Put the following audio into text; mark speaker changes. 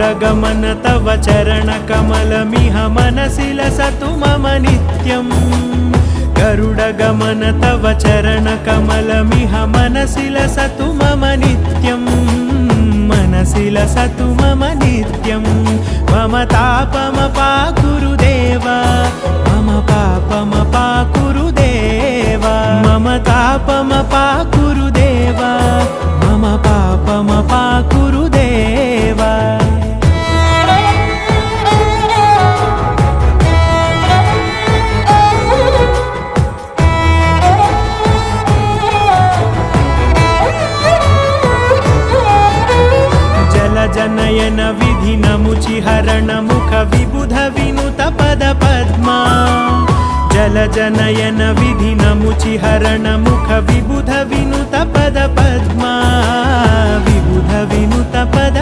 Speaker 1: गरुडगमन तव चरणकमलमिह मनसि लसतु मम नित्यम् गरुडगमन तव चरणकमलमिह मनसि लसतु मम नित्यम् मनसि लसतु मम नित्यं मम तापमपाकुरु देवा मम पापमपाकुरु देवा मम तापमपाकुरु देवा मम पापमपाकुरु देवा जनयन विधिन मुचिहरण मुख विबुध विनुत पद पद्मा जल जनयन विधिन मुचिहरण मुख विबुध विनुत पद पद्मा विबुध विनुत पद